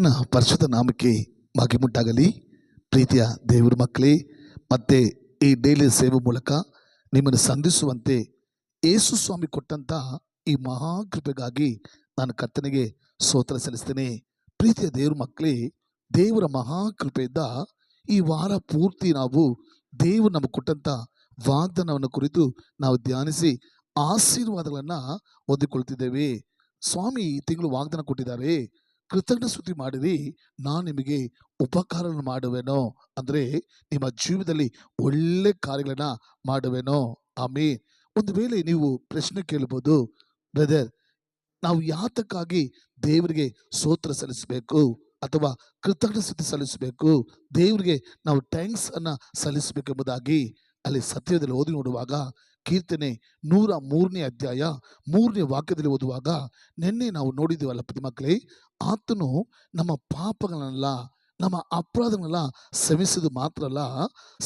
ಕರ್ತನ ಪರಿಶುದ್ಧ ನಾಮಕ್ಕೆ ಮಹಿಮೆಯುಂಟಾಗಲಿ. ಪ್ರೀತಿಯ ದೇವರ ಮಕ್ಕಳೇ, ಮತ್ತೆ ಈ ಡೈಲಿ ಸೇವೆ ಮೂಲಕ ನಿಮ್ಮನ್ನು ಸಂಧಿಸುವಂತೆ ಯೇಸು ಸ್ವಾಮಿ ಕೊಟ್ಟಂತ ಈ ಮಹಾಕೃಪೆಗಾಗಿ ನಾನು ಕರ್ತನಿಗೆ ಸ್ತೋತ್ರ ಸಲ್ಲಿಸ್ತೇನೆ. ಪ್ರೀತಿಯ ದೇವರ ಮಕ್ಕಳೇ, ದೇವರ ಮಹಾಕೃಪೆಯಿಂದ ಈ ವಾರ ಪೂರ್ತಿ ನಾವು ದೇವರು ನಮಗೆ ಕೊಟ್ಟಂತ ವಾಗ್ದಾನವನ್ನು ಕುರಿತು ನಾವು ಧ್ಯಾನಿಸಿ ಆಶೀರ್ವಾದಗಳನ್ನು ಹೊಂದಿಕೊಳ್ತಿದ್ದೇವೆ. ಸ್ವಾಮಿ ಈ ತಿಂಗಳು ವಾಗ್ದಾನ ಕೊಟ್ಟಿದ್ದಾರೆ, ಕೃತಜ್ಞ ಸ್ತುತಿ ಮಾಡಿರಿ, ನಾನು ನಿಮಗೆ ಉಪಕಾರವನ್ನು ಮಾಡುವೆನೋ. ಅಂದರೆ ನಿಮ್ಮ ಜೀವನದಲ್ಲಿ ಒಳ್ಳೆ ಕಾರ್ಯಗಳನ್ನ ಮಾಡುವೆನೋ. ಆಮೇಲೆ ಒಂದು ವೇಳೆ ನೀವು ಪ್ರಶ್ನೆ ಕೇಳಬಹುದು, ಬ್ರದರ್, ನಾವು ಯಾತಕ್ಕಾಗಿ ದೇವರಿಗೆ ಸ್ತೋತ್ರ ಸಲ್ಲಿಸಬೇಕು ಅಥವಾ ಕೃತಜ್ಞ ಸ್ತುತಿ ಸಲ್ಲಿಸಬೇಕು, ದೇವರಿಗೆ ನಾವು ಥ್ಯಾಂಕ್ಸ್ ಅನ್ನ ಸಲ್ಲಿಸಬೇಕೆಂಬುದಾಗಿ ಅಲ್ಲಿ ಸತ್ಯದಲ್ಲಿ ಓದಿ ನೋಡುವಾಗ ಕೀರ್ತನೆ 103ನೇ ಅಧ್ಯಾಯ 3ನೇ ವಾಕ್ಯದಲ್ಲಿ ಓದುವಾಗ ನಿನ್ನೆ ನಾವು ನೋಡಿದ್ದೀವಲ್ಲ ಪ್ರತಿ ಮಕ್ಕಳೇ, ಆತನು ನಮ್ಮ ಪಾಪಗಳನ್ನೆಲ್ಲ ನಮ್ಮ ಅಪರಾಧಗಳನ್ನೆಲ್ಲ ಕ್ಷಮಿಸಿದು ಮಾತ್ರ ಅಲ್ಲ,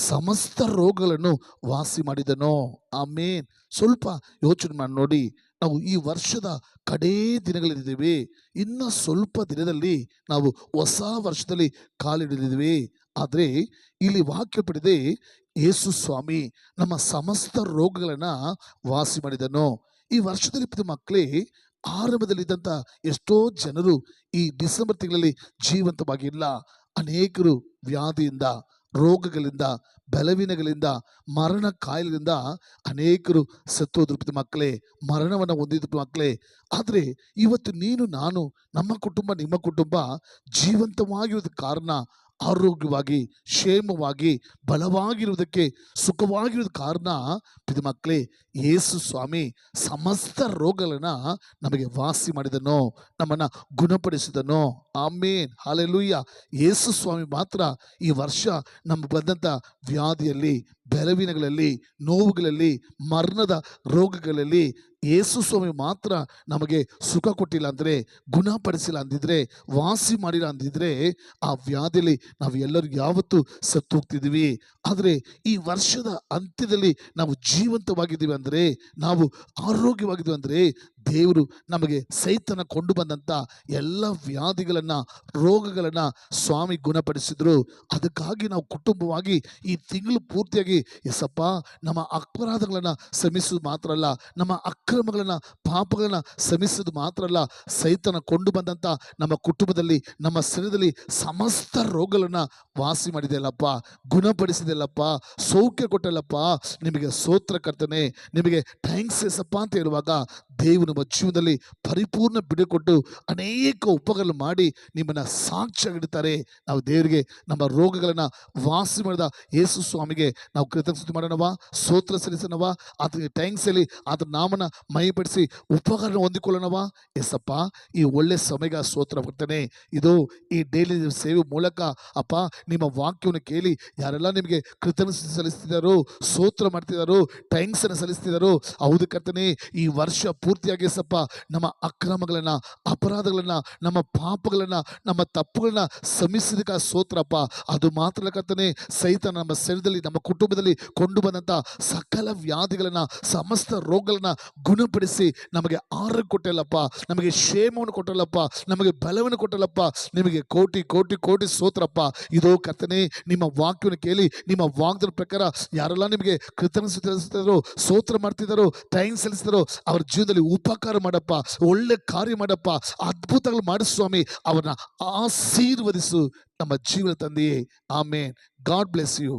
ಸಮಸ್ತ ರೋಗಗಳನ್ನು ವಾಸಿ ಮಾಡಿದನು. ಆಮೇನ್. ಸ್ವಲ್ಪ ಯೋಚನೆ ಮಾಡಿ ನೋಡಿ, ನಾವು ಈ ವರ್ಷದ ಕಡೇ ದಿನಗಳಲ್ಲಿದ್ದೇವೆ. ಇನ್ನು ಸ್ವಲ್ಪ ದಿನದಲ್ಲಿ ನಾವು ಹೊಸ ವರ್ಷದಲ್ಲಿ ಕಾಲಿಡಿದ್ದೀವಿ. ಆದರೆ ಇಲ್ಲಿ ವಾಕ್ಯ ಪಡೆದೆ ಯೇಸು ಸ್ವಾಮಿ ನಮ್ಮ ಸಮಸ್ತ ರೋಗಗಳನ್ನ ವಾಸಿ ಮಾಡಿದನು. ಈ ವರ್ಷದಲ್ಲಿ ಪ್ರತಿ ಮಕ್ಕಳೇ, ಆರಂಭದಲ್ಲಿದ್ದಂಥ ಎಷ್ಟೋ ಜನರು ಈ ಡಿಸೆಂಬರ್ ತಿಂಗಳಲ್ಲಿ ಜೀವಂತವಾಗಿಲ್ಲ. ಅನೇಕರು ವ್ಯಾಧಿಯಿಂದ, ರೋಗಗಳಿಂದ, ಬಲವೀನಗಳಿಂದ, ಮರಣ ಕಾಯಿಲೆಗಳಿಂದ ಅನೇಕರು ಸತ್ತೋದ್ರು ಪ್ರತಿ ಮಕ್ಕಳೇ, ಮರಣವನ್ನು ಹೊಂದಿದ್ರು ಮಕ್ಕಳೇ. ಆದರೆ ಇವತ್ತು ನೀನು ನಾನು, ನಮ್ಮ ಕುಟುಂಬ, ನಿಮ್ಮ ಕುಟುಂಬ ಜೀವಂತವಾಗಿರೋದಕ್ಕೆ ಕಾರಣ ಆರೋಗ್ಯವಾಗಿ, ಕ್ಷೇಮವಾಗಿ, ಬಲವಾಗಿರುವುದಕ್ಕೆ, ಸುಖವಾಗಿರೋದಕ್ಕೆ ಕಾರಣ ಪ್ರತಿ ಮಕ್ಕಳೇ ಯೇಸು ಸ್ವಾಮಿ ಸಮಸ್ತ ರೋಗಗಳನ್ನ ನಮಗೆ ವಾಸಿ ಮಾಡಿದನು, ನಮ್ಮನ್ನ ಗುಣಪಡಿಸಿದನು. ಆಮೇನ್, ಹಲ್ಲೆಲೂಯಾ. ಯೇಸು ಸ್ವಾಮಿ ಮಾತ್ರ ಈ ವರ್ಷ ನಮಗೆ ಬಂದಂಥ ವ್ಯಾಧಿಯಲ್ಲಿ, ಬಲವೀನಗಳಲ್ಲಿ, ನೋವುಗಳಲ್ಲಿ, ಮರಣದ ರೋಗಗಳಲ್ಲಿ ಯೇಸು ಸ್ವಾಮಿ ಮಾತ್ರ ನಮಗೆ ಸುಖ ಕೊಟ್ಟಿಲ್ಲ ಅಂದರೆ, ಗುಣಪಡಿಸಿಲ್ಲ ಅಂದಿದ್ರೆ, ವಾಸಿ ಮಾಡಿಲ್ಲ ಅಂದಿದ್ರೆ, ಆ ವ್ಯಾಧಿಯಲ್ಲಿ ನಾವು ಎಲ್ಲರೂ ಯಾವತ್ತೂ ಸತ್ತು ಹೋಗ್ತಿದ್ದೀವಿ. ಆದರೆ ಈ ವರ್ಷದ ಅಂತ್ಯದಲ್ಲಿ ನಾವು ಜೀವಂತವಾಗಿದ್ದೀವಿ ಅಂದರೆ, ನಾವು ಆರೋಗ್ಯವಾಗಿದ್ದೀವಿ ಅಂದರೆ, ದೇವರು ನಮಗೆ ಸೈತನ ಕೊಂಡು ಬಂದಂಥ ಎಲ್ಲ ವ್ಯಾಧಿಗಳನ್ನು, ರೋಗಗಳನ್ನು ಸ್ವಾಮಿ ಗುಣಪಡಿಸಿದ್ರು. ಅದಕ್ಕಾಗಿ ನಾವು ಕುಟುಂಬವಾಗಿ ಈ ತಿಂಗಳು ಪೂರ್ತಿಯಾಗಿ ಎಸಪ್ಪ ನಮ್ಮ ಅಪರಾಧಗಳನ್ನು ಕ್ಷಮಿಸೋದು ಮಾತ್ರ ಅಲ್ಲ, ನಮ್ಮ ಅಕ್ರಮಗಳನ್ನು, ಪಾಪಗಳನ್ನ ಕ್ಷಮಿಸೋದು ಮಾತ್ರ ಅಲ್ಲ, ಸೈತನ ಕೊಂಡು ಬಂದಂಥ ನಮ್ಮ ಕುಟುಂಬದಲ್ಲಿ, ನಮ್ಮ ಶರೀರದಲ್ಲಿ ಸಮಸ್ತ ರೋಗಗಳನ್ನು ವಾಸಿ ಮಾಡಿದೆಯಲ್ಲಪ್ಪ, ಗುಣಪಡಿಸಿದೆಯಲ್ಲಪ್ಪ, ಸೌಖ್ಯ ಕೊಟ್ಟಲ್ಲಪ್ಪ, ನಿಮಗೆ ಸ್ತೋತ್ರ ಕರ್ತನೆ, ನಿಮಗೆ ಥ್ಯಾಂಕ್ಸ್ ಎಸಪ್ಪ ಅಂತ ಹೇಳುವಾಗ ದೇವರು ನಮ್ಮ ಜೀವನದಲ್ಲಿ ಪರಿಪೂರ್ಣ ಬಿಡುಗಡೆ ಕೊಟ್ಟು ಅನೇಕ ಉಪಕಾರಗಳು ಮಾಡಿ ನಿಮ್ಮನ್ನ ಸಾಕ್ಷಿಯಾಗಿಡ್ತಾರೆ. ನಾವು ದೇವರಿಗೆ ನಮ್ಮ ರೋಗಗಳನ್ನು ವಾಸಿ ಮಾಡಿದ ಯೇಸು ಸ್ವಾಮಿಗೆ ನಾವು ಕೃತಜ್ಞತೆ ಮಾಡೋಣವಾ, ಸ್ತೋತ್ರ ಸಲ್ಲಿಸೋಣವಾ, ಆತನಿಗೆ ಥ್ಯಾಂಕ್ಸ್ ಹೇಳಿ ಆತನ ನಾಮನ ಮಹಿಪಡಿಸಿ ಉಪಕಾರ ಹೊಂದಿಕೊಳ್ಳೋಣವಾ. ಎಸಪ್ಪ, ಈ ಒಳ್ಳೆ ಸಮಯಗ ಸ್ತೋತ್ರ ಬರ್ತೇನೆ. ಇದು ಈ ಡೈಲಿ ಸೇವೆ ಮೂಲಕ ಅಪ್ಪ ನಿಮ್ಮ ವಾಕ್ಯವನ್ನು ಕೇಳಿ ಯಾರೆಲ್ಲ ನಿಮಗೆ ಕೃತಜ್ಞತೆ ಸಲ್ಲಿಸ್ತಿದ್ದಾರೋ, ಸ್ತೋತ್ರ ಮಾಡ್ತಿದ್ದಾರೋ, ಥ್ಯಾಂಕ್ಸ್ ಅನ್ನು ಸಲ್ಲಿಸ್ತಿದ್ದಾರೋ, ಹೌದು ಕರ್ತನೆ, ಈ ವರ್ಷ ಪೂರ್ತಿಯಾಗಿ ಸಪ್ಪ ನಮ್ಮ ಅಕ್ರಮಗಳನ್ನ, ಅಪರಾಧಗಳನ್ನ, ನಮ್ಮ ಪಾಪಗಳನ್ನ, ನಮ್ಮ ತಪ್ಪುಗಳನ್ನ ಶ್ರಮಿಸಿದಕ್ಕೆ ಸ್ತೋತ್ರಪ್ಪ. ಅದು ಮಾತ್ರ ಕರ್ತನೆ, ಸಹಿತ ನಮ್ಮ ಶರೀರದಲ್ಲಿ, ನಮ್ಮ ಕುಟುಂಬದಲ್ಲಿ ಕೊಂಡು ಬಂದಂಥ ಸಕಲ ವ್ಯಾಧಿಗಳನ್ನ, ಸಮಸ್ತ ರೋಗಗಳನ್ನ ಗುಣಪಡಿಸಿ ನಮಗೆ ಆರೋಗ್ಯ ಕೊಟ್ಟಲ್ಲಪ್ಪ, ನಮಗೆ ಕ್ಷೇಮವನ್ನು ಕೊಟ್ಟಲ್ಲಪ್ಪ, ನಮಗೆ ಬಲವನ್ನು ಕೊಟ್ಟಲ್ಲಪ್ಪ. ನಿಮಗೆ ಕೋಟಿ ಕೋಟಿ ಕೋಟಿ ಸ್ತೋತ್ರಪ್ಪ. ಇದೋ ಕರ್ತನೆ, ನಿಮ್ಮ ವಾಕ್ಯವನ್ನು ಕೇಳಿ ನಿಮ್ಮ ವಾಗ್ದಾನ ಪ್ರಕಾರ ಯಾರೆಲ್ಲ ನಿಮಗೆ ಕೃತಜ್ಞತೆ ಸ್ತೋತ್ರ ಮಾಡ್ತಿದ್ದಾರೋ, ಥ್ಯಾಂಕ್ಸ್ ಸಲ್ಲಿಸ್ತಾರೋ, ಅವ್ರ ಜೀವನದಲ್ಲಿ ಉಪಕಾರ ಮಾಡಪ್ಪ, ಒಳ್ಳೆ ಕಾರ್ಯ ಮಾಡಪ್ಪ, ಅದ್ಭುತಗಳು ಮಾಡಿ ಸ್ವಾಮಿ, ಅವರನ್ನ ಆಶೀರ್ವದಿಸು ನಮ್ಮ ಜೀವನ ತಂದೆಯೇ. ಆಮೇನ್. God bless you.